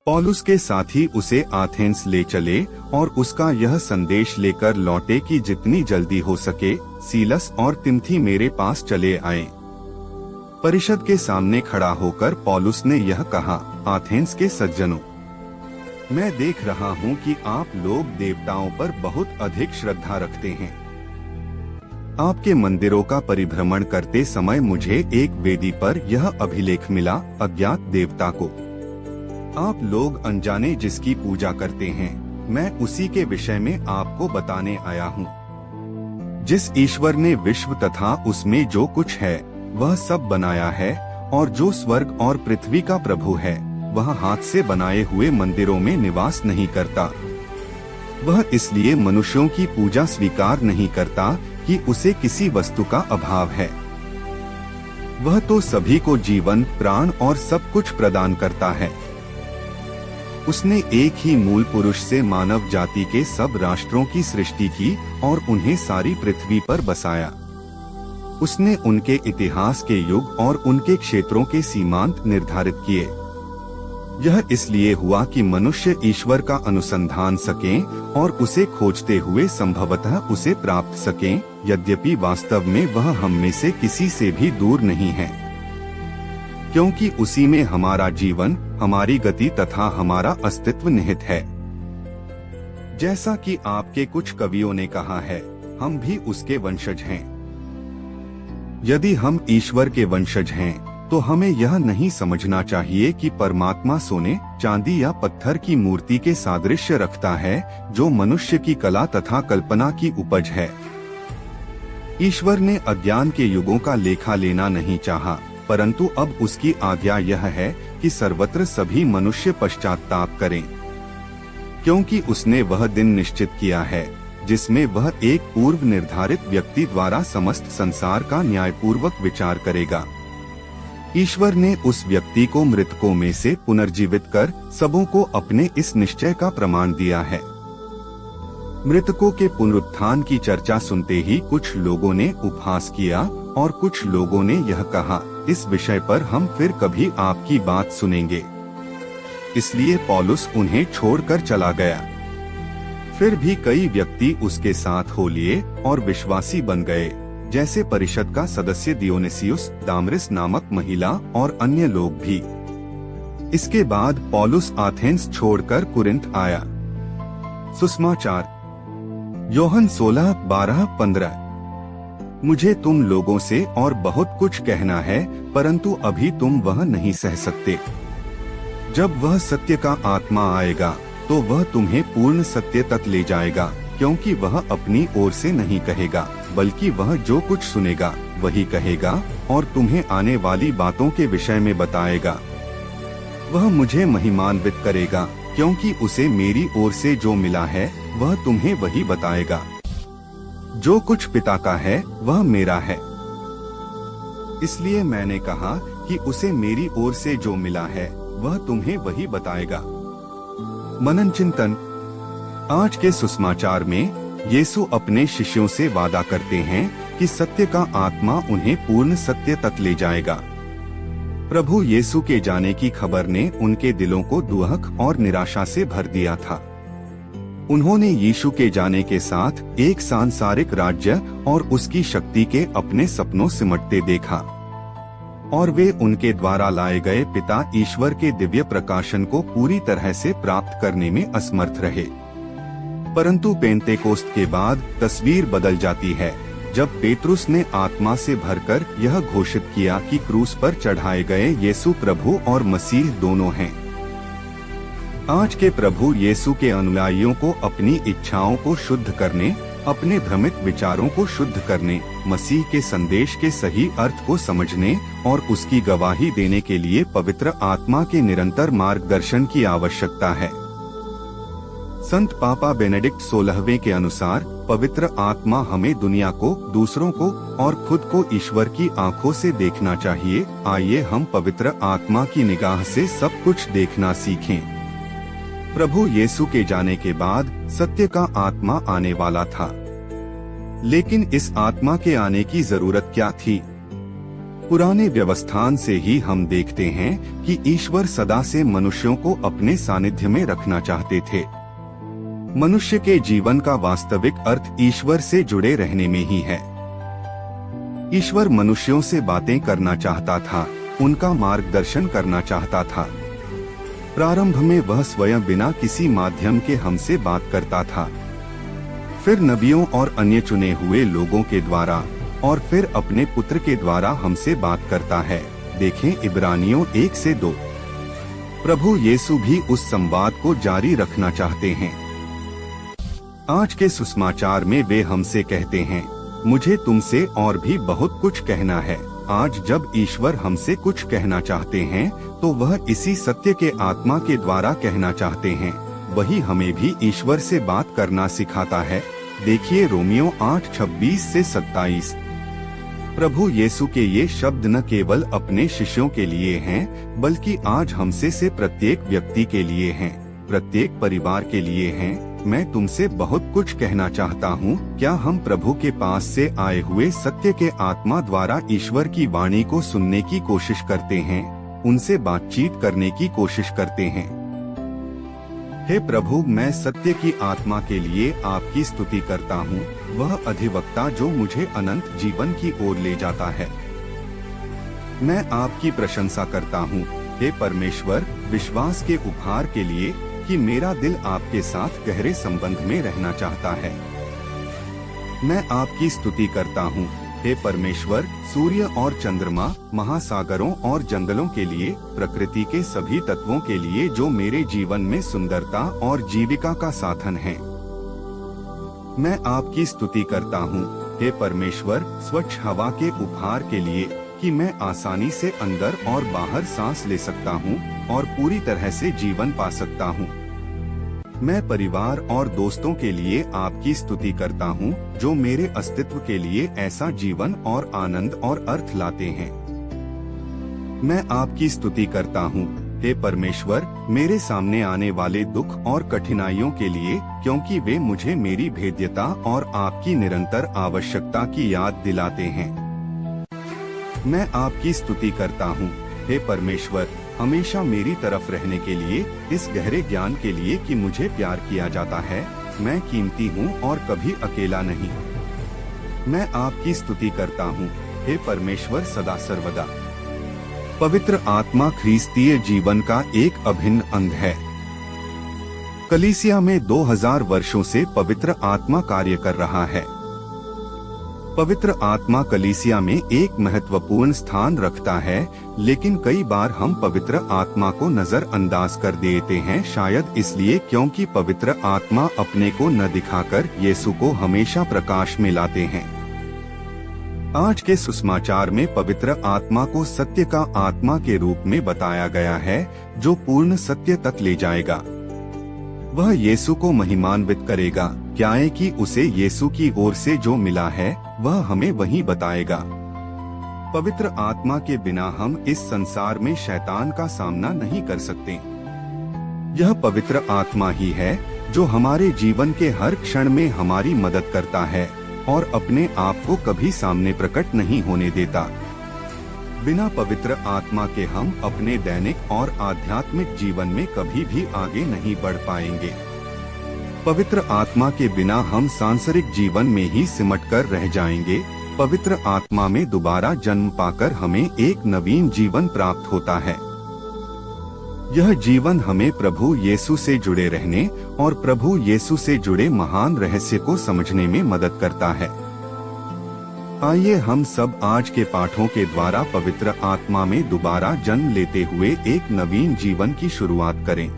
पौलुस के साथी उसे एथेंस ले चले और उसका यह संदेश लेकर लौटे कि जितनी जल्दी हो सके सीलस और तिमोथी मेरे पास चले आए। परिषद के सामने खड़ा होकर पौलुस ने यह कहा, एथेंस के सज्जनों, मैं देख रहा हूँ कि आप लोग देवताओं पर बहुत अधिक श्रद्धा रखते हैं। आपके मंदिरों का परिभ्रमण करते समय मुझे एक वेदी पर यह अभिलेख मिला, अज्ञात देवता को आप लोग अनजाने जिसकी पूजा करते हैं, मैं उसी के विषय में आपको बताने आया हूँ। जिस ईश्वर ने विश्व तथा उसमें जो कुछ है वह सब बनाया है, और जो स्वर्ग और पृथ्वी का प्रभु है, वह हाथ से बनाए हुए मंदिरों में निवास नहीं करता। वह इसलिए मनुष्यों की पूजा स्वीकार नहीं करता कि उसे किसी वस्तु का अभाव है। वह तो सभी को जीवन, प्राण और सब कुछ प्रदान करता है। उसने एक ही मूल पुरुष से मानव जाति के सब राष्ट्रों की सृष्टि की और उन्हें सारी पृथ्वी पर बसाया। उसने उनके इतिहास के युग और उनके क्षेत्रों के सीमांत निर्धारित किए। यह इसलिए हुआ कि मनुष्य ईश्वर का अनुसंधान सकें और उसे खोजते हुए संभवतः उसे प्राप्त सकें, यद्यपि वास्तव में वह हम में से किसी से भी दूर नहीं है, क्योंकि उसी में हमारा जीवन, हमारी गति तथा हमारा अस्तित्व निहित है। जैसा कि आपके कुछ कवियों ने कहा है, हम भी उसके वंशज हैं। यदि हम ईश्वर के वंशज हैं, तो हमें यह नहीं समझना चाहिए कि परमात्मा सोने, चांदी या पत्थर की मूर्ति के सादृश्य रखता है, जो मनुष्य की कला तथा कल्पना की उपज है। ईश्वर ने अज्ञान के युगों का लेखा लेना नहीं चाहा, परंतु अब उसकी आज्ञा यह है कि सर्वत्र सभी मनुष्य पश्चात्ताप करें, क्योंकि उसने वह दिन निश्चित किया है जिसमें वह एक पूर्व निर्धारित व्यक्ति द्वारा समस्त संसार का न्यायपूर्वक विचार करेगा। ईश्वर ने उस व्यक्ति को मृतकों में से पुनर्जीवित कर सबों को अपने इस निश्चय का प्रमाण दिया है। मृतकों के पुनरुत्थान की चर्चा सुनते ही कुछ लोगों ने उपहास किया और कुछ लोगों ने यह कहा, इस विषय पर हम फिर कभी आपकी बात सुनेंगे। इसलिए पौलुस उन्हें छोड़कर चला गया। फिर भी कई व्यक्ति उसके साथ हो लिए और विश्वासी बन गए, जैसे परिषद का सदस्य दियोनेसियुस, दामरिस नामक महिला और अन्य लोग भी। इसके बाद पौलुस एथेंस छोड़कर कुरिन्थ आया। सुसमाचार यूहन्ना 16:12-15। मुझे तुम लोगों से और बहुत कुछ कहना है, परंतु अभी तुम वह नहीं सह सकते। जब वह सत्य का आत्मा आएगा तो वह तुम्हें पूर्ण सत्य तक ले जाएगा, क्योंकि वह अपनी ओर से नहीं कहेगा, बल्कि वह जो कुछ सुनेगा वही कहेगा और तुम्हें आने वाली बातों के विषय में बताएगा। वह मुझे महिमान्वित करेगा, क्योंकि उसे मेरी ओर से जो मिला है वह तुम्हें वही बताएगा। जो कुछ पिता का है वह मेरा है। इसलिए मैंने कहा कि उसे मेरी ओर से जो मिला है वह तुम्हें वही बताएगा। मनन चिंतन। आज के सुसमाचार में यीशु अपने शिष्यों से वादा करते हैं कि सत्य का आत्मा उन्हें पूर्ण सत्य तक ले जाएगा। प्रभु यीशु के जाने की खबर ने उनके दिलों को दुहक और निराशा से भर दिया था। उन्होंने यीशु के जाने के साथ एक सांसारिक राज्य और उसकी शक्ति के अपने सपनों सिमटते देखा, और वे उनके द्वारा लाए गए पिता ईश्वर के दिव्य प्रकाशन को पूरी तरह से प्राप्त करने में असमर्थ रहे। परंतु पेंतेकोस्त के बाद तस्वीर बदल जाती है, जब पेतरुस ने आत्मा से भरकर यह घोषित किया कि क्रूस पर चढ़ाए गए यीशु प्रभु और मसीह दोनों हैं। आज के प्रभु यीशु के अनुयायियों को अपनी इच्छाओं को शुद्ध करने, अपने भ्रमित विचारों को शुद्ध करने, मसीह के संदेश के सही अर्थ को समझने और उसकी गवाही देने के लिए पवित्र आत्मा के निरंतर मार्गदर्शन की आवश्यकता है। संत पापा बेनेडिक्ट 16वें के अनुसार पवित्र आत्मा हमें दुनिया को, दूसरों को और खुद को ईश्वर की आंखों से देखना चाहिए। आइए हम पवित्र आत्मा की निगाह से सब कुछ देखना सीखें। प्रभु यीशु के जाने के बाद सत्य का आत्मा आने वाला था, लेकिन इस आत्मा के आने की जरूरत क्या थी? पुराने व्यवस्थान से ही हम देखते हैं कि ईश्वर सदा से मनुष्यों को अपने सानिध्य में रखना चाहते थे। मनुष्य के जीवन का वास्तविक अर्थ ईश्वर से जुड़े रहने में ही है। ईश्वर मनुष्यों से बातें करना चाहता था, उनका मार्गदर्शन करना चाहता था। प्रारंभ में वह स्वयं बिना किसी माध्यम के हमसे बात करता था, फिर नबियों और अन्य चुने हुए लोगों के द्वारा, और फिर अपने पुत्र के द्वारा हमसे बात करता है। देखें इब्रानियों 1-2। प्रभु यीशु भी उस संवाद को जारी रखना चाहते हैं। आज के सुसमाचार में वे हमसे कहते हैं, मुझे तुमसे और भी बहुत कुछ कहना है। आज जब ईश्वर हमसे कुछ कहना चाहते हैं तो वह इसी सत्य के आत्मा के द्वारा कहना चाहते हैं। वही हमें भी ईश्वर से बात करना सिखाता है। देखिए रोमियो 8:26-27। प्रभु यीशु के ये शब्द न केवल अपने शिष्यों के लिए हैं, बल्कि आज हमसे से प्रत्येक व्यक्ति के लिए हैं, प्रत्येक परिवार के लिए हैं। मैं तुमसे बहुत कुछ कहना चाहता हूँ। क्या हम प्रभु के पास से आए हुए सत्य के आत्मा द्वारा ईश्वर की वाणी को सुनने की कोशिश करते हैं, उनसे बातचीत करने की कोशिश करते हैं? हे प्रभु, मैं सत्य की आत्मा के लिए आपकी स्तुति करता हूँ, वह अधिवक्ता जो मुझे अनंत जीवन की ओर ले जाता है। मैं आपकी प्रशंसा करता हूँ, हे परमेश्वर, विश्वास के उपहार के लिए कि मेरा दिल आपके साथ गहरे संबंध में रहना चाहता है। मैं आपकी स्तुति करता हूँ, हे परमेश्वर, सूर्य और चंद्रमा, महासागरों और जंगलों के लिए, प्रकृति के सभी तत्वों के लिए जो मेरे जीवन में सुंदरता और जीविका का साधन है। मैं आपकी स्तुति करता हूँ, हे परमेश्वर, स्वच्छ हवा के उपहार के लिए कि मैं आसानी से अंदर और बाहर सांस ले सकता हूँ और पूरी तरह से जीवन पा सकता हूँ। मैं परिवार और दोस्तों के लिए आपकी स्तुति करता हूँ जो मेरे अस्तित्व के लिए ऐसा जीवन और आनंद और अर्थ लाते हैं। मैं आपकी स्तुति करता हूँ, हे परमेश्वर, मेरे सामने आने वाले दुख और कठिनाइयों के लिए, क्योंकि वे मुझे मेरी भेद्यता और आपकी निरंतर आवश्यकता की याद दिलाते हैं। मैं आपकी स्तुति करता हूँ, हे परमेश्वर, हमेशा मेरी तरफ रहने के लिए, इस गहरे ज्ञान के लिए कि मुझे प्यार किया जाता है, मैं कीमती हूँ और कभी अकेला नहीं। मैं आपकी स्तुति करता हूँ, हे परमेश्वर, सदा सर्वदा। पवित्र आत्मा ख्रीस्तीय जीवन का एक अभिन्न अंग है। कलीसिया में 2000 वर्षों से पवित्र आत्मा कार्य कर रहा है। पवित्र आत्मा कलीसिया में एक महत्वपूर्ण स्थान रखता है, लेकिन कई बार हम पवित्र आत्मा को नजरअंदाज कर देते हैं, शायद इसलिए क्योंकि पवित्र आत्मा अपने को न दिखाकर यीशु को हमेशा प्रकाश में लाते हैं। आज के सुसमाचार में पवित्र आत्मा को सत्य का आत्मा के रूप में बताया गया है, जो पूर्ण सत्य तक ले जाएगा। वह यीशु को महिमान्वित करेगा, क्या है कि उसे यीशु की ओर से जो मिला है वह हमें वही बताएगा। पवित्र आत्मा के बिना हम इस संसार में शैतान का सामना नहीं कर सकते। यह पवित्र आत्मा ही है जो हमारे जीवन के हर क्षण में हमारी मदद करता है और अपने आप को कभी सामने प्रकट नहीं होने देता। बिना पवित्र आत्मा के हम अपने दैनिक और आध्यात्मिक जीवन में कभी भी आगे नहीं बढ़ पाएंगे। पवित्र आत्मा के बिना हम सांसारिक जीवन में ही सिमट कर रह जाएंगे। पवित्र आत्मा में दोबारा जन्म पाकर हमें एक नवीन जीवन प्राप्त होता है। यह जीवन हमें प्रभु यीशु से जुड़े रहने और प्रभु यीशु से जुड़े महान रहस्य को समझने में मदद करता है। आइए हम सब आज के पाठों के द्वारा पवित्र आत्मा में दोबारा जन्म लेते हुए एक नवीन जीवन की शुरुआत करें।